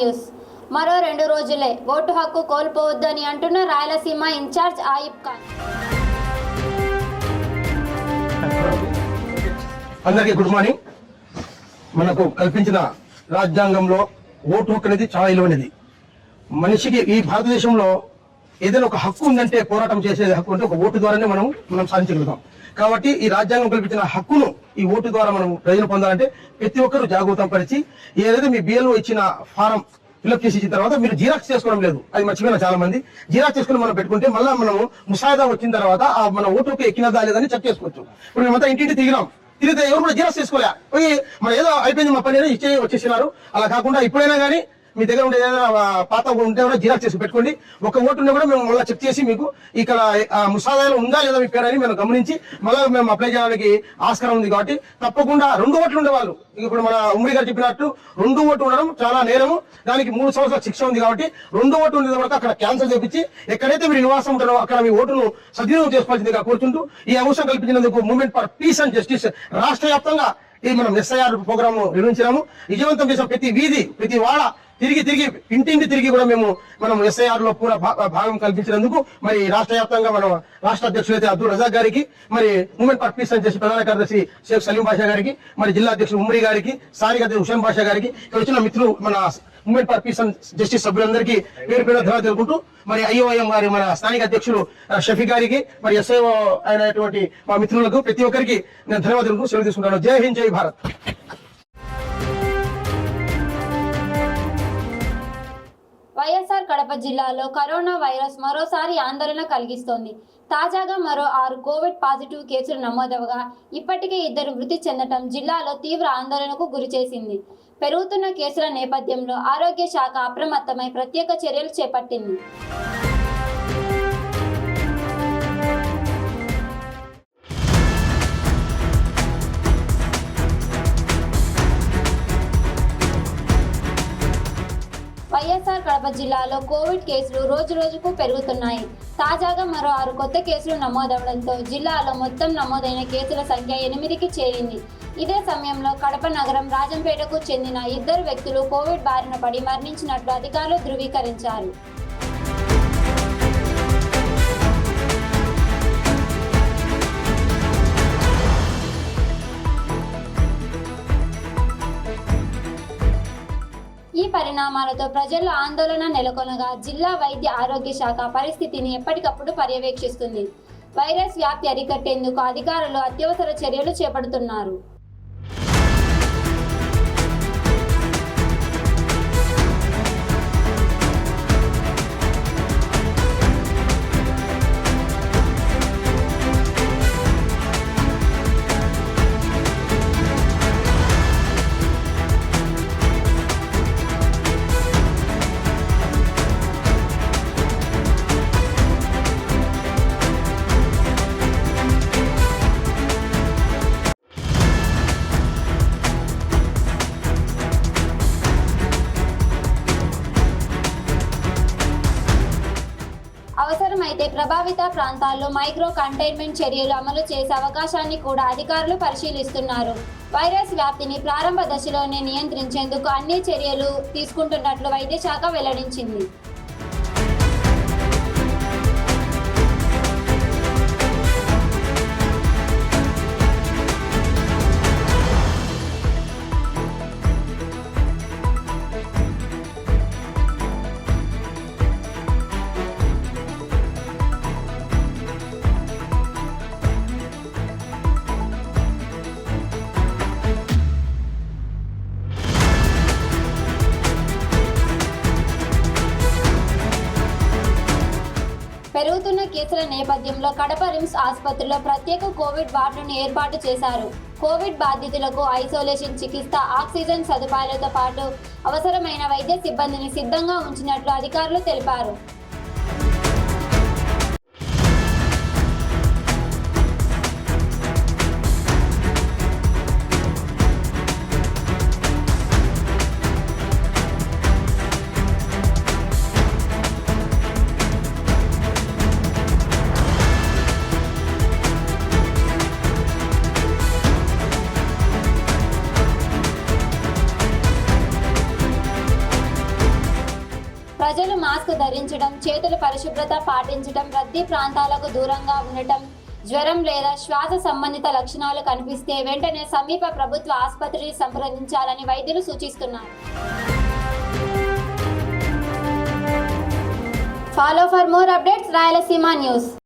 News. మరో 2 రోజులే vote హక్కు కోల్పోవద్దని అంటున్న రాయలసీమ ఇన్ఛార్జ్ ఆయిబ్ ఖాన్. అందరికీ గుడ్ మార్నింగ్. మనకు కల్పించిన రాజ్యాంగంలో ఓటు హక్కు అనేది చాలా విలువైనది. మనిషికి ఈ భారతదేశంలో ఏదైనా ఒక హక్కు ఉందంటే, పోరాటం చేసే హక్కు అంటే ఒక ఓటు ద్వారానే మనం సాధించగలుగుతాం. కాబట్టి ఈ రాజ్యాంగం కల్పించిన హక్కును ఈ ఓటు ద్వారా మనం ప్రయోజనం పొందాలంటే ప్రతి ఒక్కరూ జాగృతం పరిచి, ఏదైతే మీ బిఎల్ఓ ఇచ్చిన ఫారం ఫిల్అప్ చేసి ఇచ్చిన తర్వాత మీరు జిరాక్స్ చేసుకోవడం లేదు, అది మర్చిపోయిన చాలా మంది. జిరాక్స్ చేసుకుని మనం పెట్టుకుంటే మళ్ళీ మనము ముసాయిదా వచ్చిన తర్వాత మన ఓటుకు ఎక్కినదా లేదని చెక్ చేసుకోవచ్చు. ఇప్పుడు మేమంతా ఇంటింటి తిరిగితే ఎవరు కూడా జిరాక్స్ చేసుకోలే, పోయి మన ఏదో అయిపోయింది మా పని ఇచ్చే వచ్చేసినారు. అలా కాకుండా ఇప్పుడైనా కానీ మీ దగ్గర ఉండే ఏదైనా పాత ఉంటే కూడా జిరాక్స్ చేసి పెట్టుకోండి. ఒక ఓటు ఉన్నా కూడా మేము మళ్ళీ చెక్ చేసి మీకు ఇక్కడ ముసాదాలో ఉందా లేదా మీ పేరు అని మేము గమనించి మళ్ళీ మేము అప్లై చేయడానికి ఆస్కారం ఉంది. కాబట్టి తప్పకుండా 2 ఓట్లు ఉండేవాళ్ళు, ఇప్పుడు మన ఉమ్మడి గారు చెప్పినట్టు 2 ఓట్లు ఉండడం చాలా నేరము. దానికి 3 సంవత్సరాల శిక్ష ఉంది. కాబట్టి 2 ఓట్లు ఉండేది వరకు అక్కడ క్యాన్సిల్ చేపించి ఎక్కడైతే మీరు నివాసం ఉంటారో అక్కడ మీ ఓటును సద్వినియోగం చేసుకోవాల్సిందిగా కోరుతుంటూ ఈ అవకాశం కల్పించినందుకు movement for peace and justice రాష్ట్ర వ్యాప్తంగా ఈ మనం SIR ప్రోగ్రామ్ నిర్వహించినాము. విజయవంతం చేసిన ప్రతి వీధి ప్రతి వాడ తిరిగి ఇంటింటి తిరిగి కూడా మనం SIR లో పూర భాగం కల్పించినందుకు మరి రాష్ట్ర వ్యాప్తంగా మనం రాష్ట్ర అధ్యక్షులు అయితే అబ్దుల్ రజాక్ గారికి, మరి మూవ్మెంట్ ఫర్ పీస్ అని చేసి ప్రధాన కార్యదర్శి షేక్ సలీం బాషా గారికి, మరి జిల్లా అధ్యక్షుడు ఉమ్మడి గారికి, స్థానిక అధ్యక్షుడు హుసేన్ బాషా గారికి, ఇక్కడ వచ్చిన మిత్రులు మన movement for peace and justice సభ్యులందరికీ పేరు ధన్యవాదాలు తెలుపుకుంటూ, మరి IOIM గారి మన స్థానిక అధ్యక్షుడు షఫీ గారికి, మరి SIO అయినటువంటి మా మిత్రులకు ప్రతి ఒక్కరికి నేను ధన్యవాదాలు సెలవు తీసుకుంటాను. జై హింద్, జై భారత్. వైఎస్ఆర్ కడప జిల్లాలో కరోనా వైరస్ మరోసారి ఆందోళన కలిగిస్తోంది. తాజాగా మరో 6 కోవిడ్ పాజిటివ్ కేసులు నమోదవగా ఇప్పటికే 2 మృతి చెందటం జిల్లాలో తీవ్ర ఆందోళనకు గురిచేసింది. పెరుగుతున్న కేసుల నేపథ్యంలో ఆరోగ్య శాఖ అప్రమత్తమై ప్రత్యేక చర్యలు చేపట్టింది. వైఎస్ఆర్ కడప జిల్లాలో కోవిడ్ కేసులు రోజుకు పెరుగుతున్నాయి. తాజాగా మరో 6 కొత్త కేసులు నమోదవడంతో జిల్లాలో మొత్తం నమోదైన కేసుల సంఖ్య 8కి చేరింది. ఇదే సమయంలో కడప నగరం రాజంపేటకు చెందిన 2 వ్యక్తులు కోవిడ్ బారిన పడి మరణించినట్లు అధికారులు ధృవీకరించారు. ఈ పరిణామాలతో ప్రజల్లో ఆందోళన నెలకొనగా జిల్లా వైద్య ఆరోగ్య శాఖ పరిస్థితిని ఎప్పటికప్పుడు పర్యవేక్షిస్తుంది. వైరస్ వ్యాప్తి అరికట్టేందుకు అధికారులు అత్యవసర చర్యలు చేపడుతున్నారు. అవసరమైతే ప్రభావిత ప్రాంతాల్లో మైక్రో కంటైన్మెంట్ చర్యలు అమలు చేసే అవకాశాన్ని కూడా అధికారులు పరిశీలిస్తున్నారు. వైరస్ వ్యాప్తిని ప్రారంభ దశలోనే నియంత్రించేందుకు అన్ని చర్యలు తీసుకుంటున్నట్లు వైద్య శాఖ వెల్లడించింది. పెరుగుతున్న కేసుల నేపథ్యంలో కడప రిమ్స్ ఆసుపత్రిలో ప్రత్యేక కోవిడ్ వార్డును ఏర్పాటు చేశారు. కోవిడ్ బాధితులకు ఐసోలేషన్ చికిత్స, ఆక్సిజన్ సదుపాయాలతో పాటు అవసరమైన వైద్య సిబ్బందిని సిద్ధంగా ఉంచినట్లు అధికారులు తెలిపారు. మాస్క్ ధరించడం, చేతుల పరిశుభ్రత పాటించడం, రద్దీ ప్రాంతాలకు దూరంగా ఉండటం, జ్వరం లేదా శ్వాస సంబంధిత లక్షణాలు కనిపిస్తే వెంటనే సమీప ప్రభుత్వ ఆసుపత్రిని సంప్రదించాలని వైద్యులు సూచిస్తున్నారు. Follow for more updates, Rayalaseema News.